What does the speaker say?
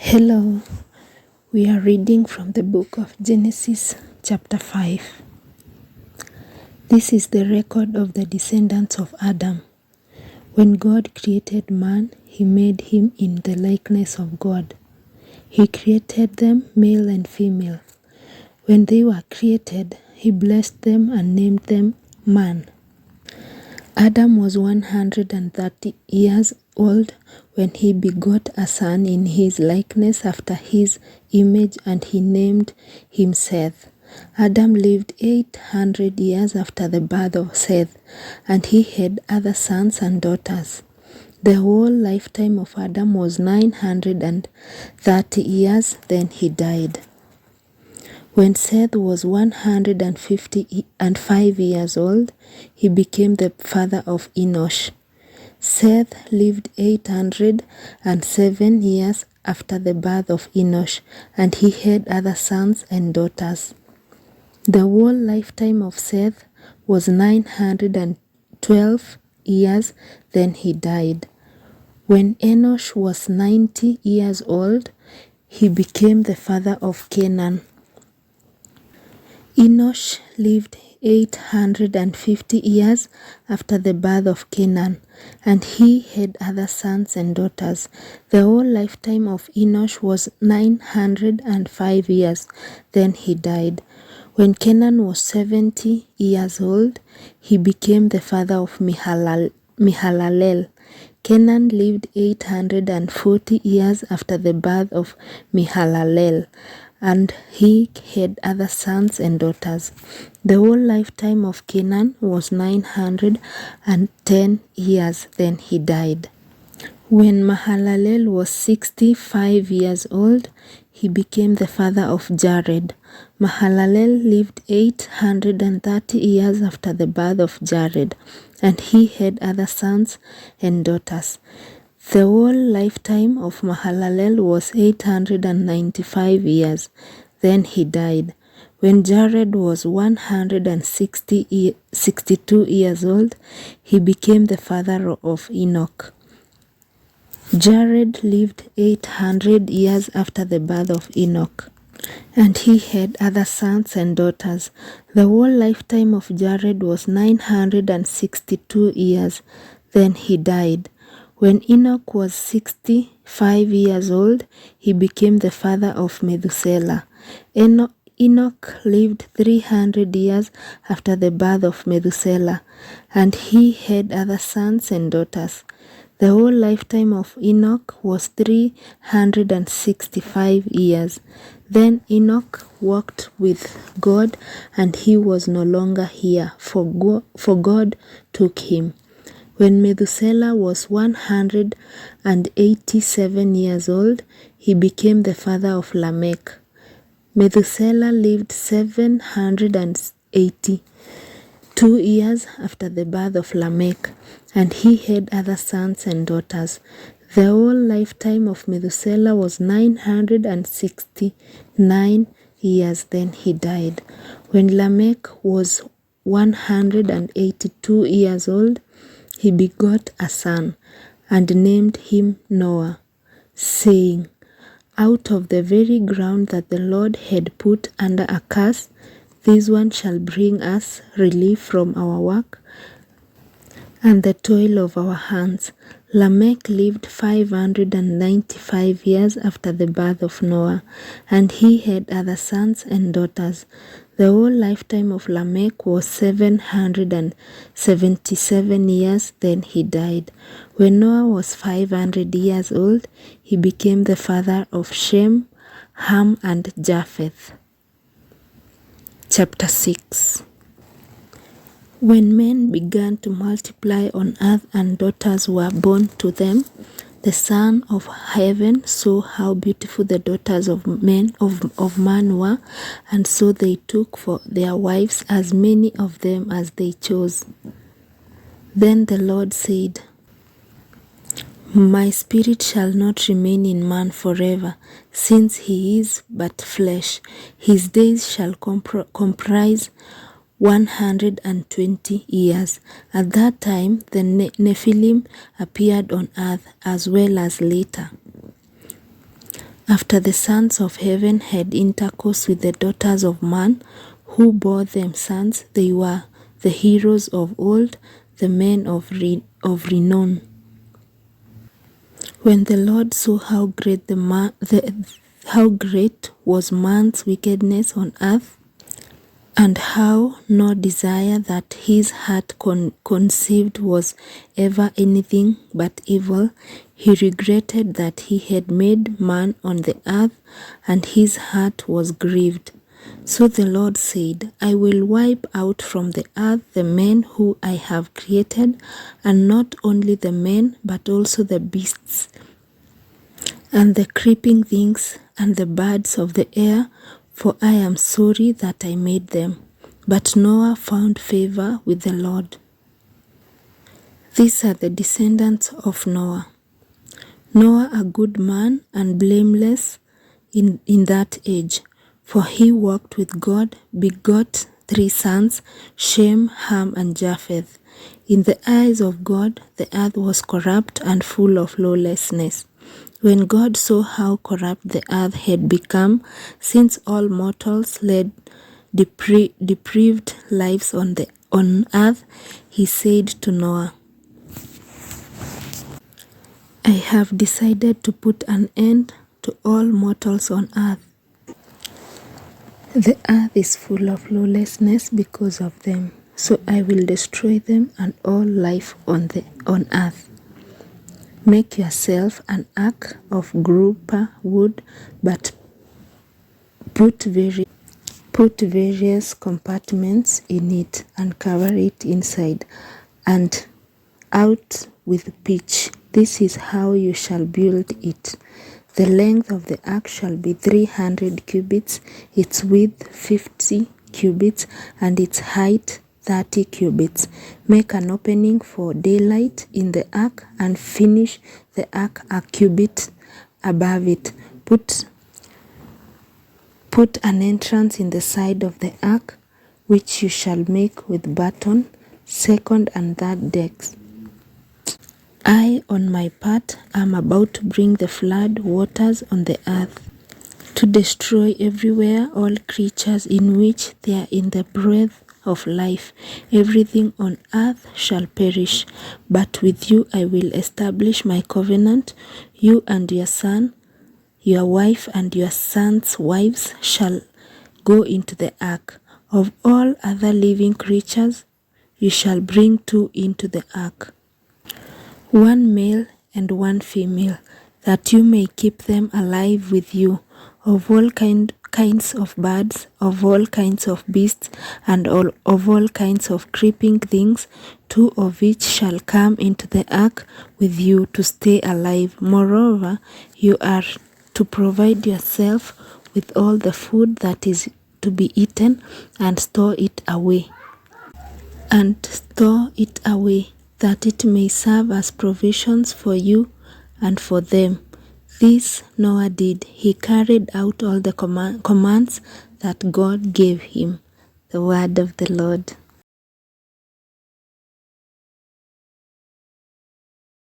Hello, we are reading from the book of Genesis, chapter 5. This is the record of the descendants of Adam. When God created man, he made him in the likeness of God. He created them male and female. When they were created, he blessed them and named them man. Adam was 130 years old when he begot a son in his likeness after his image, and he named him Seth. Adam lived 800 years after the birth of Seth, and he had other sons and daughters. The whole lifetime of Adam was 930 years, then he died. When Seth was 155 years old, he became the father of Enosh. Seth lived 807 years after the birth of Enosh, and he had other sons and daughters. The whole lifetime of Seth was 912 years, then he died. When Enosh was 90 years old, he became the father of Canaan. Enosh lived 850 years after the birth of Canaan, and he had other sons and daughters. The whole lifetime of Enosh was 905 years, then he died. When Canaan was 70 years old, he became the father of Mahalalel. Canaan lived 840 years after the birth of Mahalalel, and he had other sons and daughters. The whole lifetime of Canaan was 910 years, then he died. When Mahalalel was 65 years old, he became the father of Jared. Mahalalel lived 830 years after the birth of Jared, and he had other sons and daughters. The whole lifetime of Mahalalel was 895 years, then he died. When Jared was 162 years old, he became the father of Enoch. Jared lived 800 years after the birth of Enoch, and he had other sons and daughters. The whole lifetime of Jared was 962 years, then he died. When Enoch was 65 years old, he became the father of Methuselah. Enoch lived 300 years after the birth of Methuselah, and he had other sons and daughters. The whole lifetime of Enoch was 365 years. Then Enoch walked with God, and he was no longer here, for God took him. When Methuselah was 187 years old, he became the father of Lamech. Methuselah lived 782 years after the birth of Lamech, and he had other sons and daughters. The whole lifetime of Methuselah was 969 years, then he died. When Lamech was 182 years old, he begot a son, and named him Noah, saying, "Out of the very ground that the Lord had put under a curse, this one shall bring us relief from our work and the toil of our hands." Lamech lived 595 years after the birth of Noah, and he had other sons and daughters. The whole lifetime of Lamech was 777 years, then he died. When Noah was 500 years old, he became the father of Shem, Ham, and Japheth. Chapter 6. When men began to multiply on earth and daughters were born to them, the Son of Heaven saw how beautiful the daughters of man were, and so they took for their wives as many of them as they chose. Then the Lord said, "My spirit shall not remain in man forever, since he is but flesh. His days shall comprise 120 years. At that time the Nephilim appeared on earth, as well as later. After the sons of heaven had intercourse with the daughters of man, who bore them sons, they were the heroes of old, the men of renown. When the Lord saw how great how great was man's wickedness on earth, and how no desire that his heart conceived was ever anything but evil, he regretted that he had made man on the earth, and his heart was grieved. So the Lord said, I will wipe out from the earth the men who I have created, and not only the men, but also the beasts, and the creeping things, and the birds of the air, for I am sorry that I made them. But Noah found favor with the Lord. These are the descendants of Noah. Noah, a good man and blameless in that age, for he walked with God, begot 3 sons, Shem, Ham, and Japheth. In the eyes of God, the earth was corrupt and full of lawlessness. When God saw how corrupt the earth had become, since all mortals led depraved lives on earth, he said to Noah, I have decided to put an end to all mortals on earth. The earth is full of lawlessness because of them, so I will destroy them and all life on earth. Make yourself an ark of gopher wood, but put various compartments in it and cover it inside and out with pitch. This is how you shall build it. The length of the ark shall be 300 cubits, its width 50 cubits, and its height 30 cubits. Make an opening for daylight in the ark and finish the ark a cubit above it. Put an entrance in the side of the ark, which you shall make with batten, second and third decks. I, on my part, am about to bring the flood waters on the earth, to destroy everywhere all creatures in which there in the breath of life. Everything on earth shall perish, but with you I will establish my covenant. You and your son, your wife and your sons' wives shall go into the ark. Of all other living creatures, you shall bring 2 into the ark, 1 male and 1 female, that you may keep them alive with you. Of all kinds of birds, of all kinds of beasts, and of all kinds of creeping things, 2 of each shall come into the ark with you to stay alive. Moreover, you are to provide yourself with all the food that is to be eaten, and store it away, that it may serve as provisions for you and for them. This Noah did. He carried out all the commands that God gave him. The word of the Lord.